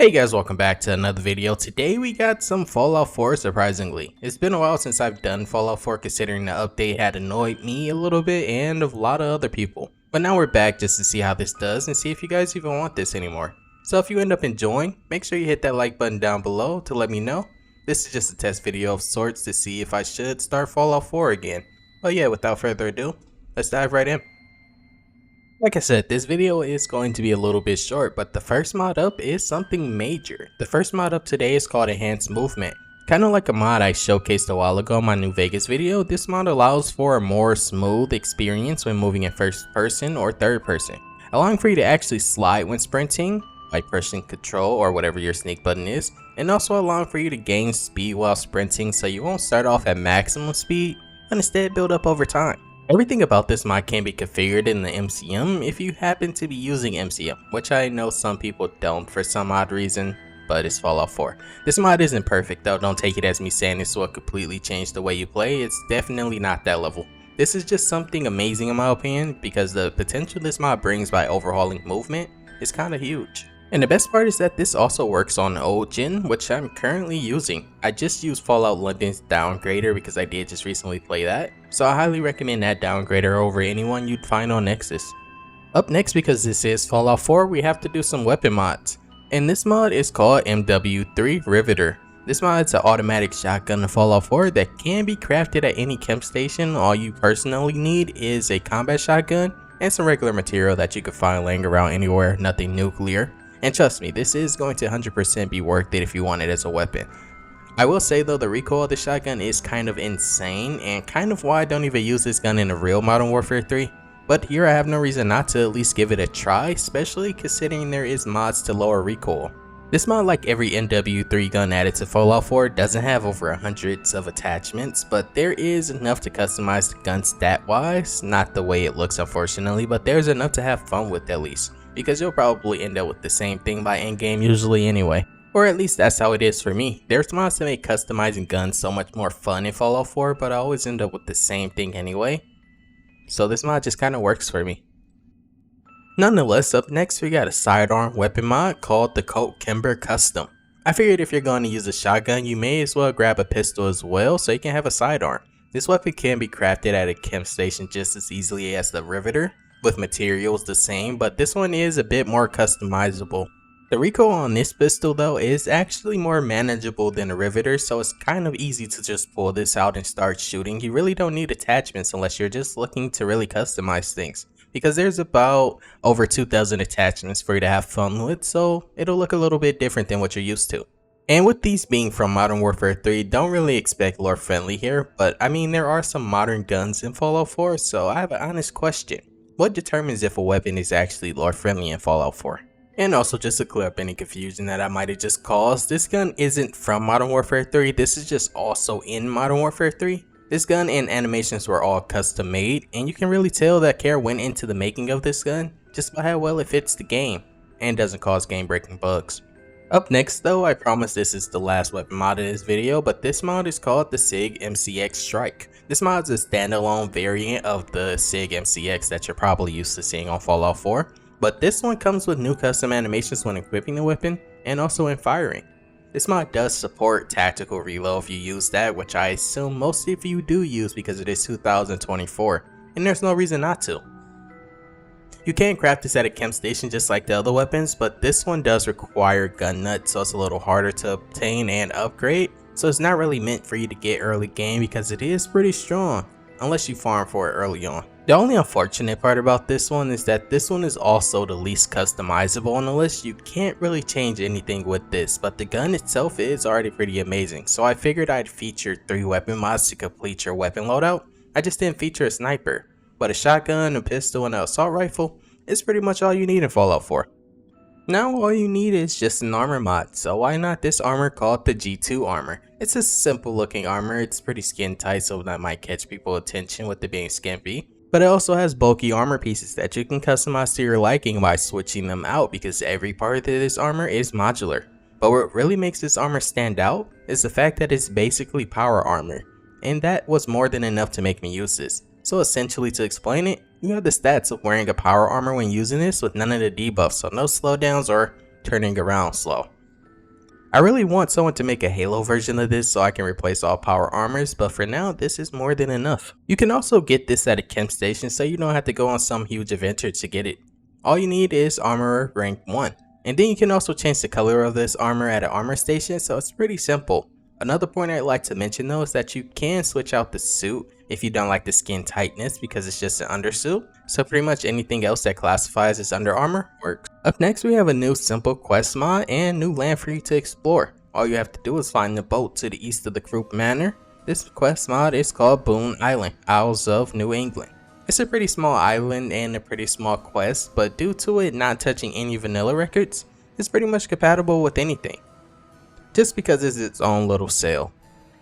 Hey guys, welcome back to another video. Today we got some Fallout 4 surprisingly. It's been a while since I've done Fallout 4 considering the update had annoyed me a little bit and a lot of other people. But now we're back just to see how this does and see if you guys even want this anymore. So if you end up enjoying, make sure you hit that like button down below to let me know. This is just a test video of sorts to see if I should start Fallout 4 again. But yeah, without further ado, let's dive right in. Like I said, this video is going to be a little bit short, but the first mod up is something major. The first mod up today is called Enhanced Movement. Kind of like a mod I showcased a while ago in my New Vegas video, this mod allows for a more smooth experience when moving in first person or third person, allowing for you to actually slide when sprinting, by pressing control or whatever your sneak button is, and also allowing for you to gain speed while sprinting so you won't start off at maximum speed, but instead build up over time. Everything about this mod can be configured in the MCM if you happen to be using MCM, which I know some people don't for some odd reason, but it's Fallout 4. This mod isn't perfect though, don't take it as me saying this will completely change the way you play, it's definitely not that level. This is just something amazing in my opinion, because the potential this mod brings by overhauling movement is kinda huge. And the best part is that this also works on old gen, which I'm currently using. I just used Fallout London's downgrader because I did just recently play that, so I highly recommend that downgrader over anyone you'd find on Nexus. Up next, because this is Fallout 4, we have to do some weapon mods. And this mod is called MWIII Riveter. This mod is an automatic shotgun in Fallout 4 that can be crafted at any camp station. All you personally need is a combat shotgun and some regular material that you can find laying around anywhere, nothing nuclear. And trust me, this is going to 100% be worth it if you want it as a weapon. I will say though, the recoil of the shotgun is kind of insane and kind of why I don't even use this gun in a real Modern Warfare 3. But here I have no reason not to at least give it a try, especially considering there is mods to lower recoil. This mod, like every MWIII gun added to Fallout 4, doesn't have over hundreds of attachments, but there is enough to customize the gun stat wise. Not the way it looks unfortunately, but there's enough to have fun with at least, because you'll probably end up with the same thing by endgame usually anyway. Or at least that's how it is for me. There's mods to make customizing guns so much more fun in Fallout 4, but I always end up with the same thing anyway. So this mod just kinda works for me. Nonetheless, up next we got a sidearm weapon mod called the Colt Kimber Custom. I figured if you're going to use a shotgun, you may as well grab a pistol as well so you can have a sidearm. This weapon can be crafted at a camp station just as easily as the Riveter, with materials the same, but this one is a bit more customizable. The recoil on this pistol though is actually more manageable than a Riveter, so it's kind of easy to just pull this out and start shooting. You really don't need attachments unless you're just looking to really customize things, because there's about over 2,000 attachments for you to have fun with, so it'll look a little bit different than what you're used to. And with these being from Modern Warfare 3, don't really expect lore friendly here, but I mean there are some modern guns in Fallout 4, so I have an honest question. What determines if a weapon is actually lore friendly in Fallout 4? And also, just to clear up any confusion that I might have just caused, this gun isn't from Modern Warfare 3, this is just also in Modern Warfare 3. This gun and animations were all custom made, and you can really tell that care went into the making of this gun just by how well it fits the game and doesn't cause game breaking bugs. Up next though, I promise this is the last weapon mod in this video, but this mod is called the SIG MCX Shrike. This mod is a standalone variant of the SIG MCX that you're probably used to seeing on Fallout 4, but this one comes with new custom animations when equipping the weapon and also in firing. This mod does support tactical reload if you use that, which I assume most of you do use because it is 2024, and there's no reason not to. You can craft this at a camp station just like the other weapons, but this one does require gun nuts, so it's a little harder to obtain and upgrade, so it's not really meant for you to get early game because it is pretty strong, unless you farm for it early on. The only unfortunate part about this one is that this one is also the least customizable on the list. You can't really change anything with this, but the gun itself is already pretty amazing, so I figured I'd feature 3 weapon mods to complete your weapon loadout. I just didn't feature a sniper, but a shotgun, a pistol, and an assault rifle is pretty much all you need in Fallout 4. Now all you need is just an armor mod, so why not this armor called the G2 armor. It's a simple looking armor, it's pretty skin tight, so that might catch people's attention with it being skimpy. But it also has bulky armor pieces that you can customize to your liking by switching them out, because every part of this armor is modular. But what really makes this armor stand out is the fact that it's basically power armor, and that was more than enough to make me use this. So essentially, to explain it, you have the stats of wearing a power armor when using this with none of the debuffs, so no slowdowns or turning around slow. I really want someone to make a Halo version of this so I can replace all power armors, but for now this is more than enough. You can also get this at a chem station so you don't have to go on some huge adventure to get it. All you need is Armorer rank 1. And then you can also change the color of this armor at an armor station, so it's pretty simple. Another point I'd like to mention though is that you can switch out the suit if you don't like the skin tightness because it's just an undersuit. So pretty much anything else that classifies as Under Armor works. Up next we have a new simple quest mod and new land for you to explore. All you have to do is find the boat to the east of the group manor. This quest mod is called Boon Island, Isles of New England. It's a pretty small island and a pretty small quest, but due to it not touching any vanilla records, it's pretty much compatible with anything. Just because it's its own little cell.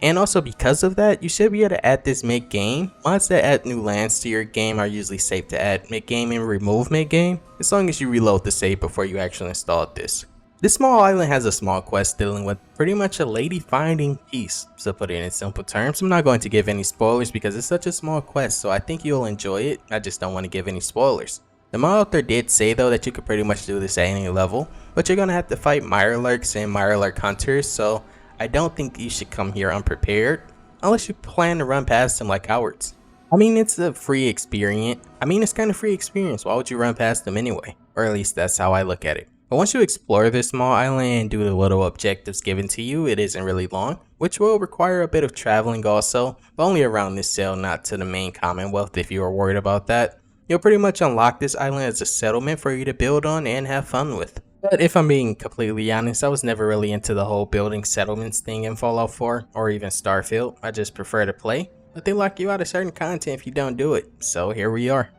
And also because of that, you should be able to add this mid-game. Mods that add new lands to your game are usually safe to add mid-game and remove mid-game, as long as you reload the save before you actually install this. This small island has a small quest dealing with pretty much a lady finding peace. So put it in simple terms, I'm not going to give any spoilers because it's such a small quest, so I think you'll enjoy it. I just don't want to give any spoilers. The mod author did say though that you could pretty much do this at any level, but you're going to have to fight Mirelurks and Mirelurk hunters, so I don't think you should come here unprepared, unless you plan to run past them like cowards. I mean, it's a free experience. It's kind of free experience, why would you run past them anyway? Or at least that's how I look at it. But once you explore this small island and do the little objectives given to you, it isn't really long, which will require a bit of traveling also, but only around this cell, not to the main Commonwealth if you are worried about that. You'll pretty much unlock this island as a settlement for you to build on and have fun with. But if I'm being completely honest, I was never really into the whole building settlements thing in Fallout 4 or even Starfield. I just prefer to play, but they lock you out of certain content if you don't do it, so here we are.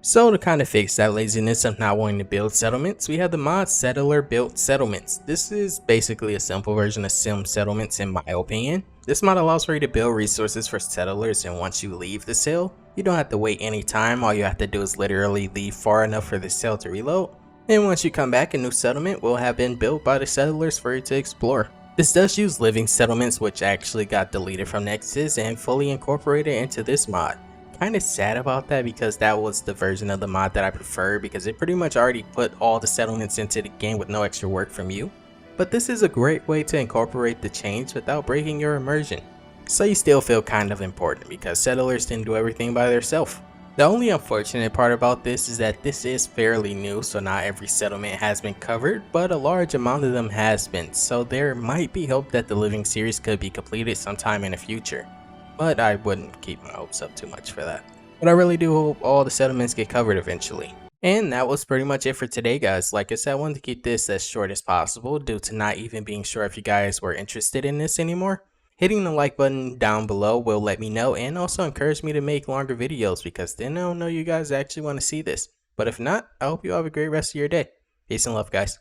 So to kind of fix that laziness of not wanting to build settlements, we have the mod Settler Built Settlements. This is basically a simple version of Sim Settlements in my opinion. This mod allows for you to build resources for settlers, and once you leave the cell, you don't have to wait any time. All you have to do is literally leave far enough for the cell to reload. And once you come back, a new settlement will have been built by the settlers for you to explore. This does use living settlements, which actually got deleted from Nexus and fully incorporated into this mod. Kinda sad about that because that was the version of the mod that I preferred because it pretty much already put all the settlements into the game with no extra work from you. But this is a great way to incorporate the change without breaking your immersion. So you still feel kind of important because settlers didn't do everything by themselves. The only unfortunate part about this is that this is fairly new, so not every settlement has been covered, but a large amount of them has been, so there might be hope that the living series could be completed sometime in the future. But I wouldn't keep my hopes up too much for that. But I really do hope all the settlements get covered eventually. And that was pretty much it for today guys. Like I said, I wanted to keep this as short as possible due to not even being sure if you guys were interested in this anymore. Hitting the like button down below will let me know and also encourage me to make longer videos because then I'll know you guys actually want to see this. But if not, I hope you have a great rest of your day. Peace and love guys.